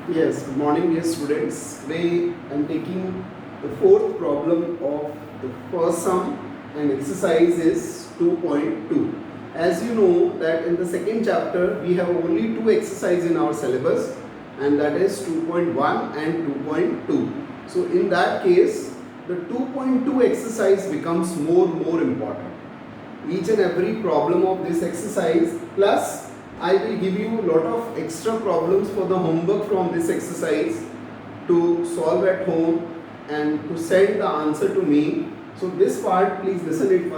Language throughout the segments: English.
Yes, good morning dear students. Today I am taking the fourth problem of the first sum and exercise is 2.2. As you know that in the second chapter we have only two exercises in our syllabus, and that is 2.1 and 2.2. So in that case the 2.2 exercise becomes more important. Each and every problem of this exercise plus I will give you a lot of extra problems for the homework from this exercise to solve at home and to send the answer to me. So this part please listen it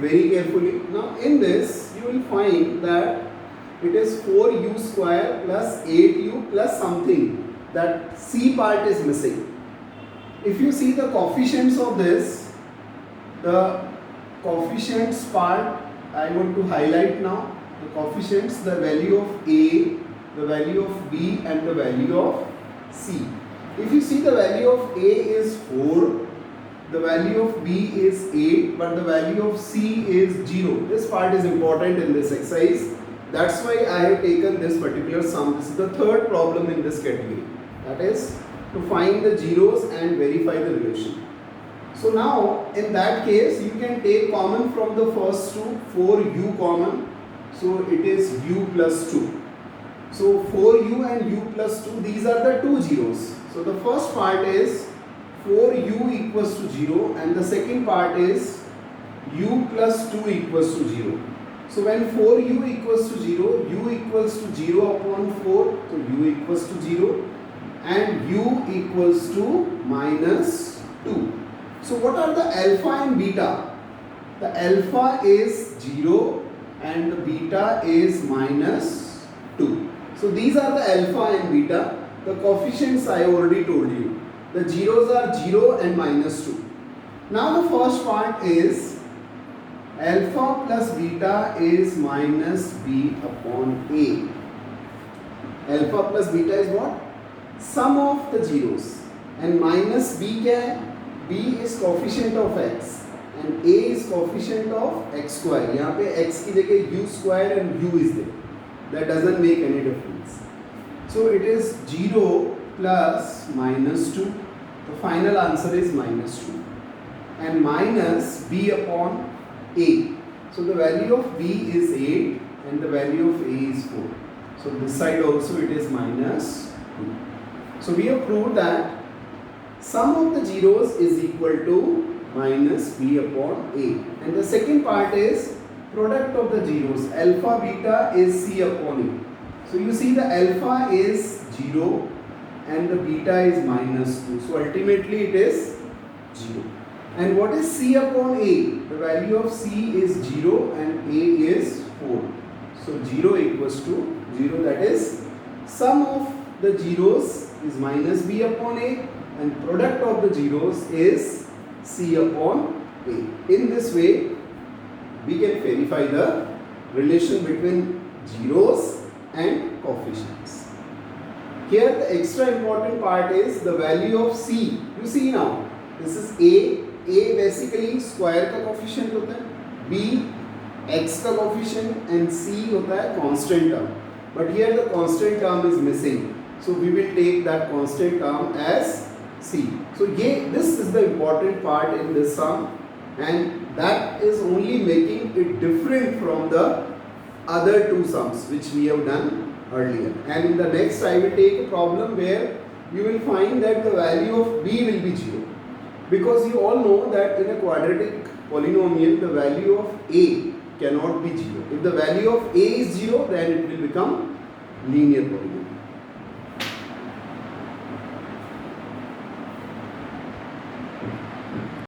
very carefully. Now in this you will find that it is 4u square plus 8u plus something, that c part is missing. If you see the coefficients of this, the coefficients part I want to highlight now. The coefficients, the value of A, the value of B and the value of C. If you see the value of A is 4, the value of B is 8, but the value of C is 0. This part is important in this exercise. That's why I have taken this particular sum. This is the third problem in this category. That is to find the zeros and verify the relation. So now in that case you can take common from the first two, 4u common. So it is u plus 2. So 4u and u plus 2, these are the two zeros. So the first part is 4u equals to 0 and the second part is u plus 2 equals to 0. So when 4u equals to 0, u equals to 0 upon 4, so u equals to 0 and u equals to minus 2. So what are the alpha and beta? The alpha is 0 and the beta is minus 2. So these are the alpha and beta. The coefficients I already told you. The zeros are 0 and minus 2. Now the first part is alpha plus beta is minus b upon a. Alpha plus beta is what? Sum of the zeros. And minus b क्या है? B is coefficient of x and A is coefficient of x square. यहाँ पे x की जगह u square and u is there. That doesn't make any difference. So it is 0 plus minus 2. The final answer is minus 2 and minus b upon a. So the value of b is 8 and the value of a is 4. So this side also it is minus 2. So we have proved that sum of the zeros is equal to minus b upon a. And the second part is product of the zeros. Alpha beta is c upon a. So you see the alpha is 0 and the beta is minus 2. So ultimately it is 0. And what is c upon a? The value of c is 0 and a is 4. So 0 equals to 0. That is sum of the zeros is minus b upon a and product of the zeros is c upon a. In this way we can verify the relation between zeros and coefficients. Here the extra important part is the value of c. You see now this is a basically square का coefficient होता है, b x का coefficient and c होता है constant term. But here the constant term is missing. So we will take that constant term as C. So this is the important part in this sum and that is only making it different from the other two sums which we have done earlier. And in the next I will take a problem where you will find that the value of b will be 0. Because you all know that in a quadratic polynomial the value of a cannot be 0. If the value of a is 0 then it will become linear polynomial.